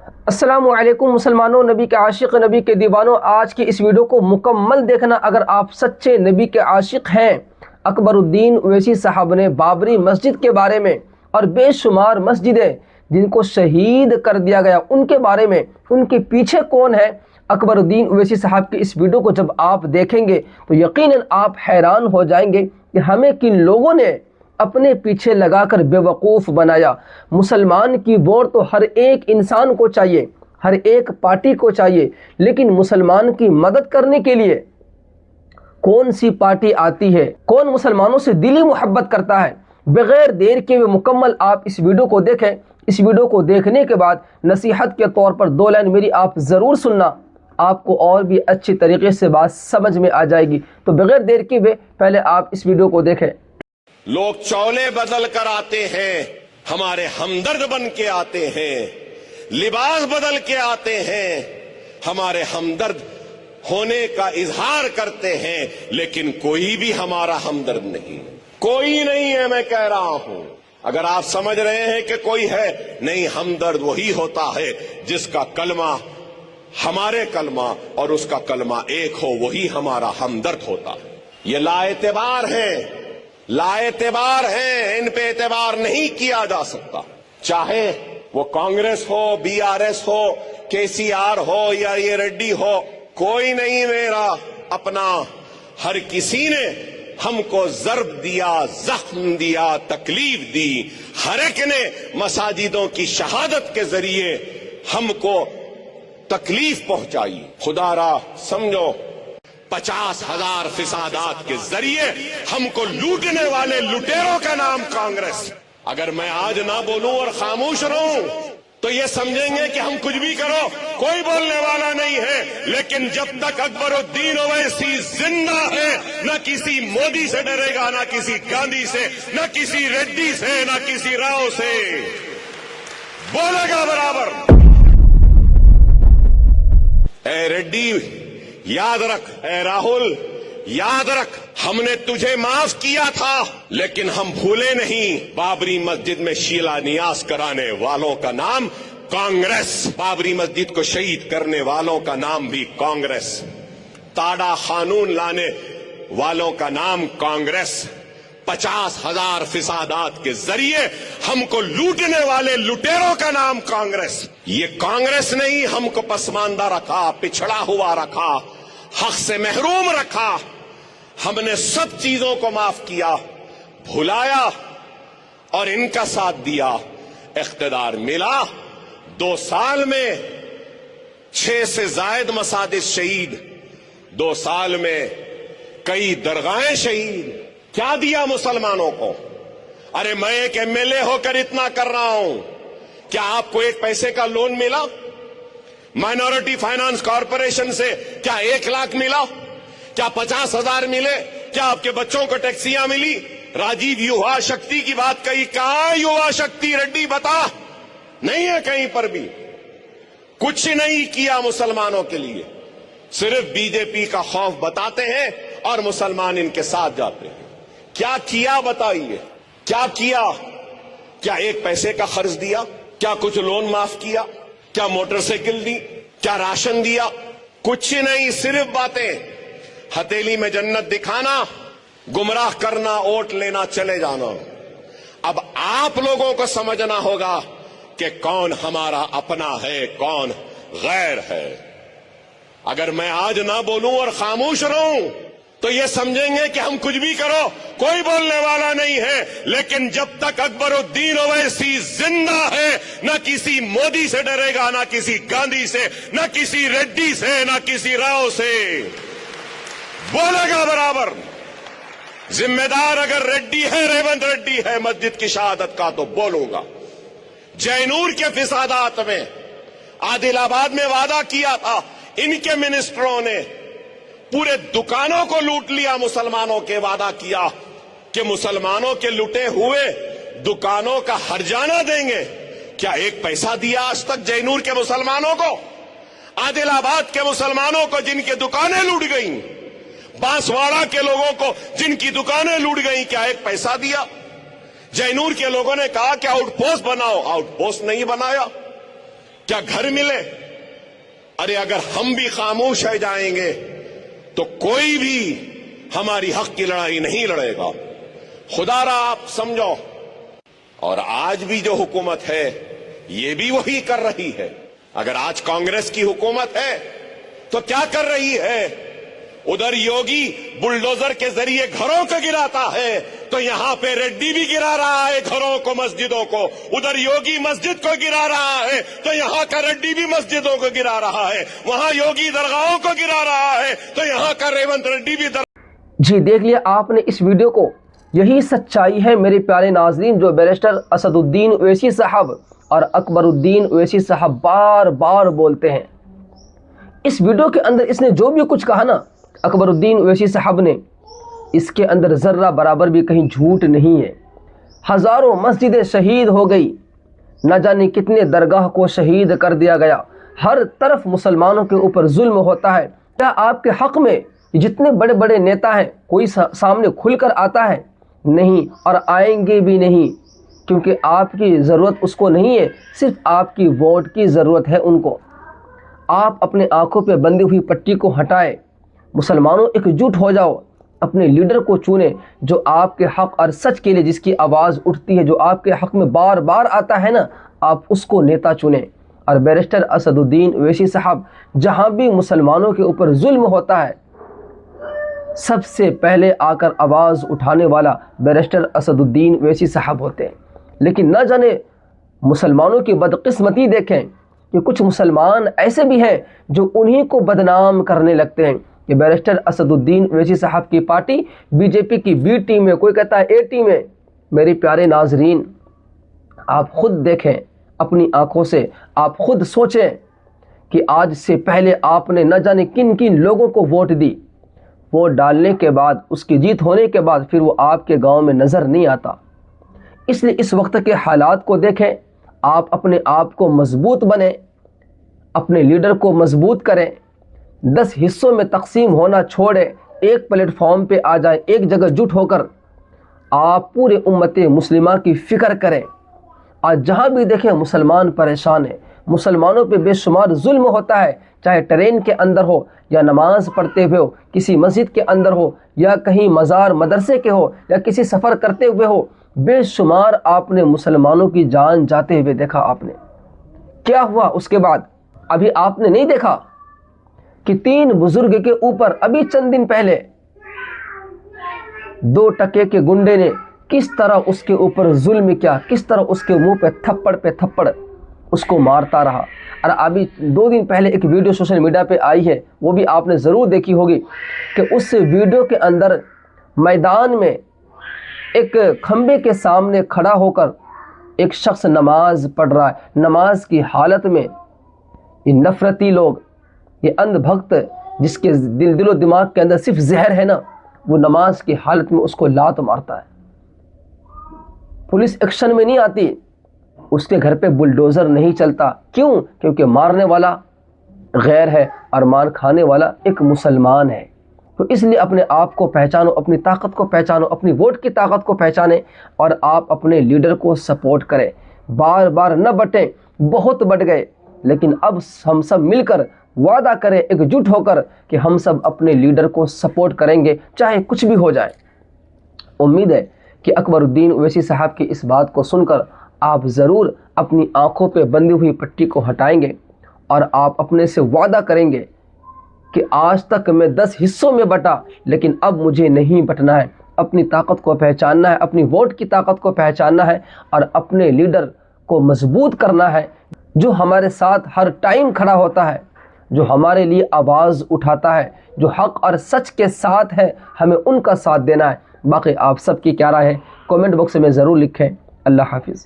अस्सलामुअलैकुम मुसलमानों, नबी के आशिक, नबी के दीवानों, आज की इस वीडियो को मुकम्मल देखना अगर आप सच्चे नबी के आशिक हैं। अकबरुद्दीन ओवैसी साहब ने बाबरी मस्जिद के बारे में और बेशुमार मस्जिदें जिनको शहीद कर दिया गया उनके बारे में, उनके पीछे कौन है, अकबरुद्दीन ओवैसी साहब की इस वीडियो को जब आप देखेंगे तो यकीनन आप हैरान हो जाएंगे कि हमें किन लोगों ने अपने पीछे लगाकर बेवकूफ़ बनाया। मुसलमान की वोट तो हर एक इंसान को चाहिए, हर एक पार्टी को चाहिए, लेकिन मुसलमान की मदद करने के लिए कौन सी पार्टी आती है, कौन मुसलमानों से दिली मोहब्बत करता है। बग़ैर देर के हुए मुकम्मल आप इस वीडियो को देखें। इस वीडियो को देखने के बाद नसीहत के तौर पर 2 लाइन मेरी आप ज़रूर सुनना, आपको और भी अच्छी तरीके से बात समझ में आ जाएगी। तो बग़ैर देर के हुए पहले आप इस वीडियो को देखें। लोग चौले बदल कर आते हैं, हमारे हमदर्द बन के आते हैं, लिबास बदल के आते हैं, हमारे हमदर्द होने का इजहार करते हैं, लेकिन कोई भी हमारा हमदर्द नहीं, कोई नहीं है। मैं कह रहा हूं, अगर आप समझ रहे हैं कि कोई है, नहीं, हमदर्द वही होता है जिसका कलमा हमारे कलमा और उसका कलमा एक हो, वही हमारा हमदर्द होता है। ये लाएतबार है, लाएतबार है, इन पे एतबार नहीं किया जा सकता। चाहे वो कांग्रेस हो, बीआरएस हो, केसीआर हो या ये रेड्डी हो, कोई नहीं मेरा अपना। हर किसी ने हमको ज़र्ब दिया, जख्म दिया, तकलीफ दी। हर एक ने मसाजिदों की शहादत के जरिए हमको तकलीफ पहुंचाई। खुदारा समझो, 50,000 फिसादात के जरिए हमको लूटने वाले लुटेरों का नाम कांग्रेस। अगर मैं आज ना बोलूं और खामोश रहूं तो ये समझेंगे कि हम कुछ भी करो, कोई बोलने वाला नहीं है। लेकिन जब तक अकबरुद्दीन ओवैसी जिंदा है, न किसी मोदी से डरेगा, न किसी गांधी से, न किसी रेड्डी से, न किसी राव से, बोलेगा बराबर। ए रेड्डी याद रख, ए राहुल याद रख, हमने तुझे माफ किया था, लेकिन हम भूले नहीं बाबरी मस्जिद में शिलान्यास कराने वालों का नाम कांग्रेस, बाबरी मस्जिद को शहीद करने वालों का नाम भी कांग्रेस, ताड़ा कानून लाने वालों का नाम कांग्रेस, 50,000 फिसादात के जरिए हमको लूटने वाले लुटेरों का नाम कांग्रेस। ये कांग्रेस नहीं हमको पसमानदा रखा, पिछड़ा हुआ रखा, हक से महरूम रखा। हमने सब चीजों को माफ किया, भुलाया और इनका साथ दिया। इख्तिदार मिला, 2 साल में 6 से जायद मसाजिद शहीद, 2 साल में कई दरगाहें शहीद। क्या दिया मुसलमानों को? अरे मैं एक एमएलए होकर इतना कर रहा हूं, क्या आपको 1 पैसे का लोन मिला? माइनॉरिटी फाइनेंस कॉरपोरेशन से क्या 1 लाख मिला? क्या 50,000 मिले? क्या आपके बच्चों को टैक्सियां मिली? राजीव युवा शक्ति की बात कही, कहां युवा शक्ति? रेड्डी बता, नहीं है कहीं पर भी। कुछ नहीं किया मुसलमानों के लिए, सिर्फ बीजेपी का खौफ बताते हैं और मुसलमान इनके साथ जाते हैं। क्या किया बताइए, क्या किया? क्या 1 पैसे का खर्च दिया? क्या कुछ लोन माफ किया? क्या मोटरसाइकिल दी? क्या राशन दिया? कुछ नहीं, सिर्फ बातें। हथेली में जन्नत दिखाना, गुमराह करना, वोट लेना, चले जाना। अब आप लोगों को समझना होगा कि कौन हमारा अपना है, कौन गैर है। अगर मैं आज ना बोलूं और खामोश रहूं तो ये समझेंगे कि हम कुछ भी करो, कोई बोलने वाला नहीं है। लेकिन जब तक अकबरुद्दीन ओवैसी जिंदा है, न किसी मोदी से डरेगा, न किसी गांधी से, न किसी रेड्डी से, न किसी राव से, बोलेगा बराबर। जिम्मेदार अगर रेड्डी है, रेवंत रेड्डी है मस्जिद की शहादत का, तो बोलूंगा। जैनूर के फिसादात में आदिलाबाद में वादा किया था, इनके मिनिस्टरों ने पूरे दुकानों को लूट लिया। मुसलमानों के वादा किया कि मुसलमानों के लुटे हुए दुकानों का हर्जाना देंगे। क्या 1 पैसा दिया आज तक जैनूर के मुसलमानों को? आदिलाबाद के मुसलमानों को जिनकी दुकानें लूट गईं, बांसवाड़ा के लोगों को जिनकी दुकानें लूट गईं, क्या 1 पैसा दिया? जैनूर के लोगों ने कहा कि आउटपोस्ट बनाओ, आउटपोस्ट नहीं बनाया। क्या घर मिले? अरे अगर हम भी खामोश रह जाएंगे तो कोई भी हमारी हक की लड़ाई नहीं लड़ेगा। खुदारा आप समझो। और आज भी जो हुकूमत है ये भी वही कर रही है। अगर आज कांग्रेस की हुकूमत है तो क्या कर रही है? उधर योगी बुलडोजर के जरिए घरों को गिराता है तो यहां पे रेड्डी भी गिरा रहा है घरों को, मस्जिदों को। उधर योगी मस्जिद को गिरा रहा है तो यहां का रेड्डी भी मस्जिदों को गिरा रहा है। वहां योगी दरगाहों को गिरा रहा है तो यहां का रेवंत रेड्डी भी जी देख लिया आपने इस वीडियो को। यही सच्चाई है मेरे प्यारे नाजरीन, जो बैरिस्टर असदुद्दीन ओवैसी साहब और अकबरुद्दीन ओवैसी साहब बार बार बोलते हैं। इस वीडियो के अंदर इसने जो भी कुछ कहा ना अकबरुद्दीन ओवैसी साहब ने, इसके अंदर ज़र्रा बराबर भी कहीं झूठ नहीं है। हज़ारों मस्जिदें शहीद हो गई, न जाने कितने दरगाह को शहीद कर दिया गया। हर तरफ मुसलमानों के ऊपर जुल्म होता है। क्या आपके हक़ में जितने बड़े बड़े नेता हैं कोई सामने खुलकर आता है? नहीं, और आएंगे भी नहीं, क्योंकि आपकी ज़रूरत उसको नहीं है, सिर्फ आपकी वोट की ज़रूरत है उनको। आप अपने आंखों पे बंधी हुई पट्टी को हटाएं, मुसलमानों एकजुट हो जाओ, अपने लीडर को चुने जो आपके हक़ और सच के लिए, जिसकी आवाज़ उठती है, जो आपके हक़ में बार बार आता है ना, आप उसको नेता चुने। और बैरिस्टर असदुद्दीन ओवैसी साहब, जहाँ भी मुसलमानों के ऊपर जुल्म होता है सबसे पहले आकर आवाज़ उठाने वाला बैरिस्टर असदुद्दीन ओवैसी साहब होते हैं। लेकिन न जाने मुसलमानों की बदकिस्मती देखें कि कुछ मुसलमान ऐसे भी हैं जो उन्हीं को बदनाम करने लगते हैं कि बैरिस्टर असदुद्दीन ओवैसी साहब की पार्टी बीजेपी की बी टीम है, कोई कहता है ए टीम है। मेरे प्यारे नाजरीन, आप खुद देखें अपनी आंखों से, आप खुद सोचें कि आज से पहले आपने न जाने किन किन लोगों को वोट दी। वोट डालने के बाद, उसकी जीत होने के बाद फिर वो आपके गांव में नज़र नहीं आता। इसलिए इस वक्त के हालात को देखें, आप अपने आप को मजबूत बने, अपने लीडर को मजबूत करें, 10 हिस्सों में तकसीम होना छोड़ें, एक प्लेटफॉर्म पे आ जाए, एक जगह जुट होकर आप पूरे उम्मत मुस्लिमा की फ़िक्र करें। आज जहाँ भी देखें मुसलमान परेशान है, मुसलमानों पे बेशुमार जुल्म होता है, चाहे ट्रेन के अंदर हो या नमाज पढ़ते हुए हो, किसी मस्जिद के अंदर हो या कहीं मज़ार मदरसे के हो या किसी सफ़र करते हुए हो, बेशुमार आपने मुसलमानों की जान जाते हुए देखा। आपने क्या हुआ उसके बाद? अभी आपने नहीं देखा कि 3 बुजुर्ग के ऊपर अभी चंद दिन पहले 2 टके के गुंडे ने किस तरह उसके ऊपर जुल्म किया, किस तरह उसके मुंह पे थप्पड़ उसको मारता रहा। और अभी 2 दिन पहले एक वीडियो सोशल मीडिया पे आई है, वो भी आपने ज़रूर देखी होगी कि उस वीडियो के अंदर मैदान में एक खंबे के सामने खड़ा होकर एक शख्स नमाज पढ़ रहा है। नमाज की हालत में ये नफ़रती लोग, ये अंधभक्त जिसके दिलो दिमाग के अंदर सिर्फ जहर है ना, वो नमाज की हालत में उसको लात मारता है। पुलिस एक्शन में नहीं आती, उसके घर पे बुलडोज़र नहीं चलता। क्यों? क्योंकि मारने वाला गैर है और मार खाने वाला एक मुसलमान है। तो इसलिए अपने आप को पहचानो, अपनी ताकत को पहचानो, अपनी वोट की ताकत को पहचाने और आप अपने लीडर को सपोर्ट करें। बार बार न बटें, बहुत बट गए, लेकिन अब हम सब मिलकर वादा करें एकजुट होकर कि हम सब अपने लीडर को सपोर्ट करेंगे, चाहे कुछ भी हो जाए। उम्मीद है कि अकबरुद्दीन ओवैसी साहब की इस बात को सुनकर आप ज़रूर अपनी आंखों पे बंधी हुई पट्टी को हटाएंगे और आप अपने से वादा करेंगे कि आज तक मैं 10 हिस्सों में बटा, लेकिन अब मुझे नहीं बटना है। अपनी ताकत को पहचानना है, अपनी वोट की ताकत को पहचानना है और अपने लीडर को मजबूत करना है, जो हमारे साथ हर टाइम खड़ा होता है, जो हमारे लिए आवाज़ उठाता है, जो हक़ और सच के साथ है, हमें उनका साथ देना है। बाकी आप सबकी क्या राय है कमेंट बॉक्स में ज़रूर लिखें। अल्लाह हाफिज़।